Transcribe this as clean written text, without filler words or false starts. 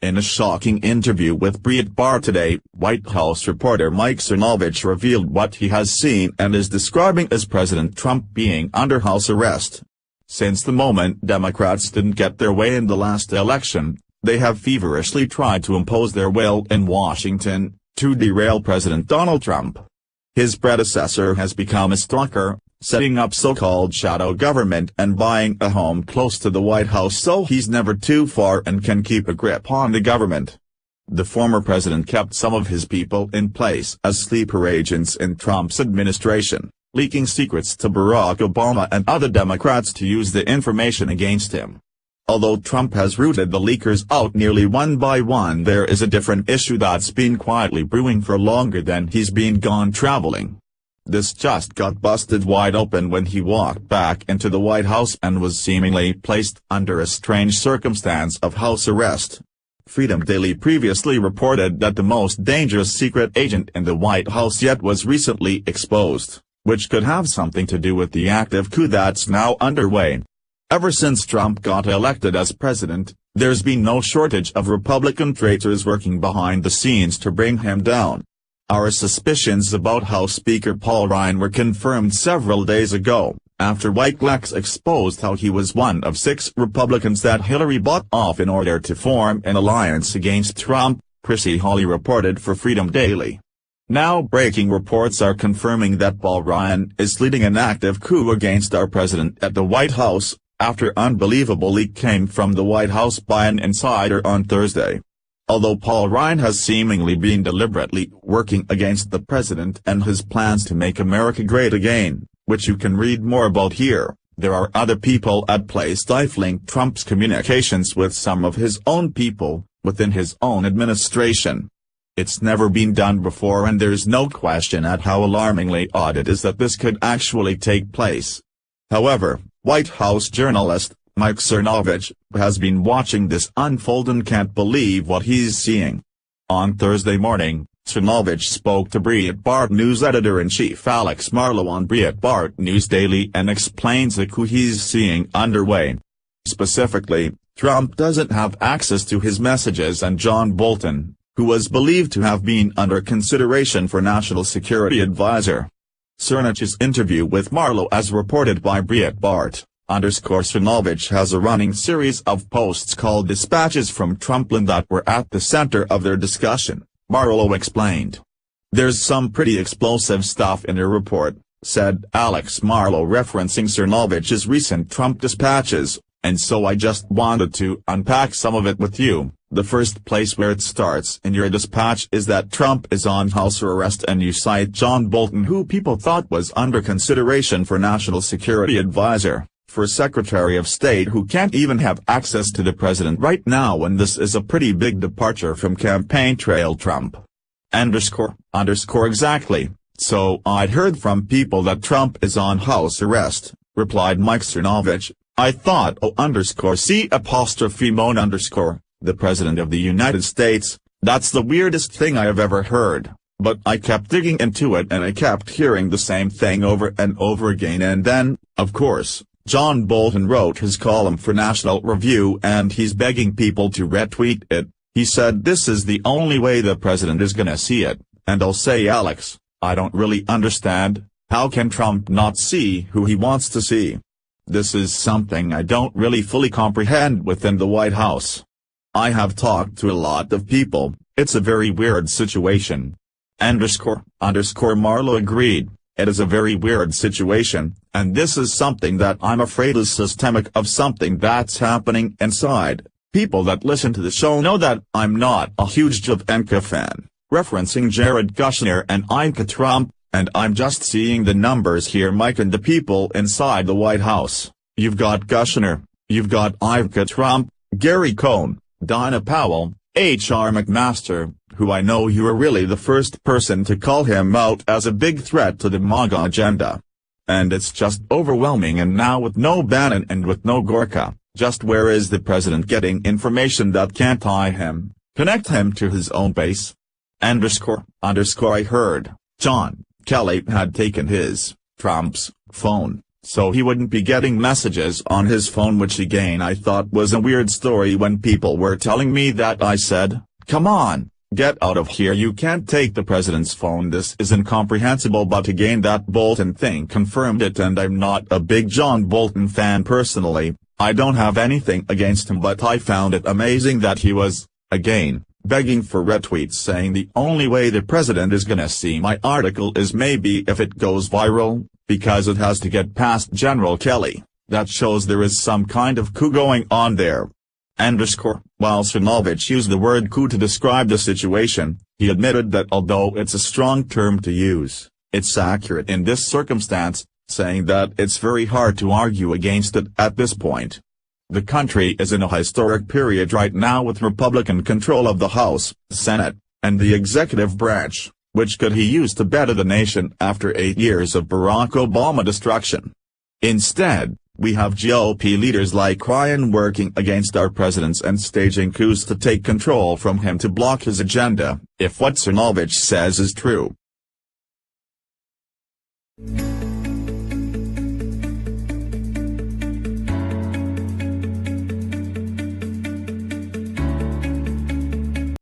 In a shocking interview with Breitbart today, White House reporter Mike Cernovich revealed what he has seen and is describing as President Trump being under house arrest. Since the moment Democrats didn't get their way in the last election, they have feverishly tried to impose their will in Washington, to derail President Donald Trump. His predecessor has become a stalker, setting up so-called shadow government and buying a home close to the White House so he's never too far and can keep a grip on the government. The former president kept some of his people in place as sleeper agents in Trump's administration, leaking secrets to Barack Obama and other Democrats to use the information against him. Although Trump has rooted the leakers out nearly one by one, there is a different issue that's been quietly brewing for longer than he's been gone traveling. This just got busted wide open when he walked back into the White House and was seemingly placed under a strange circumstance of house arrest. Freedom Daily previously reported that the most dangerous secret agent in the White House yet was recently exposed, which could have something to do with the active coup that's now underway. Ever since Trump got elected as president, there's been no shortage of Republican traitors working behind the scenes to bring him down. Our suspicions about House Speaker Paul Ryan were confirmed several days ago, after WikiLeaks exposed how he was one of 6 Republicans that Hillary bought off in order to form an alliance against Trump, Chrissy Hawley reported for Freedom Daily. Now breaking reports are confirming that Paul Ryan is leading an active coup against our president at the White House, after unbelievable leak came from the White House by an insider on Thursday. Although Paul Ryan has seemingly been deliberately working against the president and his plans to make America great again, which you can read more about here, there are other people at play stifling Trump's communications with some of his own people, within his own administration. It's never been done before, and there's no question at how alarmingly odd it is that this could actually take place. However, White House journalist Mike Cernovich has been watching this unfold and can't believe what he's seeing. On Thursday morning, Cernovich spoke to Breitbart News editor-in-chief Alex Marlow on Breitbart News Daily and explains the coup he's seeing underway. Specifically, Trump doesn't have access to his messages, and John Bolton, who was believed to have been under consideration for National Security Advisor. Cernovich's interview with Marlow, as reported by Breitbart. Cernovich has a running series of posts called Dispatches from Trumpland that were at the center of their discussion, Marlow explained. There's some pretty explosive stuff in your report, said Alex Marlow referencing Cernovich's recent Trump dispatches, and so I just wanted to unpack some of it with you. The first place where it starts in your dispatch is that Trump is on house arrest, and you cite John Bolton, who people thought was under consideration for National Security Advisor, for Secretary of State, who can't even have access to the president right now, and this is a pretty big departure from campaign trail Trump. Exactly, so I'd heard from people that Trump is on house arrest, replied Mike Cernovich. I thought C''Mon_, the President of the United States, that's the weirdest thing I have ever heard, but I kept digging into it and I kept hearing the same thing over and over again, and then, of course, John Bolton wrote his column for National Review and he's begging people to retweet it. He said this is the only way the president is gonna see it, and I'll say, Alex, I don't really understand, how can Trump not see who he wants to see? This is something I don't really fully comprehend within the White House. I have talked to a lot of people, it's a very weird situation. Marlow agreed, it is a very weird situation, and this is something that I'm afraid is systemic of something that's happening inside. People that listen to the show know that I'm not a huge Javanka fan, referencing Jared Kushner and Ivanka Trump, and I'm just seeing the numbers here, Mike, and the people inside the White House. You've got Kushner, you've got Ivanka Trump, Gary Cohn, Donna Powell, H.R. McMaster, who I know you are really the first person to call him out as a big threat to the MAGA agenda. And it's just overwhelming, and now with no Bannon and with no Gorka, just where is the president getting information that can't connect him to his own base? I heard, John Kelly had taken Trump's phone, so he wouldn't be getting messages on his phone, which again I thought was a weird story. When people were telling me that, I said, come on, get out of here, you can't take the president's phone, this is incomprehensible. But again, that Bolton thing confirmed it, and I'm not a big John Bolton fan personally. I don't have anything against him, but I found it amazing that he was, again, begging for retweets, saying the only way the president is gonna see my article is maybe if it goes viral, because it has to get past General Kelly. That shows there is some kind of coup going on there. While Cernovich used the word coup to describe the situation, he admitted that although it's a strong term to use, it's accurate in this circumstance, saying that it's very hard to argue against it at this point. The country is in a historic period right now, with Republican control of the House, Senate, and the executive branch, which could he use to better the nation after 8 years of Barack Obama destruction. Instead, we have GOP leaders like Ryan working against our presidents and staging coups to take control from him to block his agenda, if what Cernovich says is true.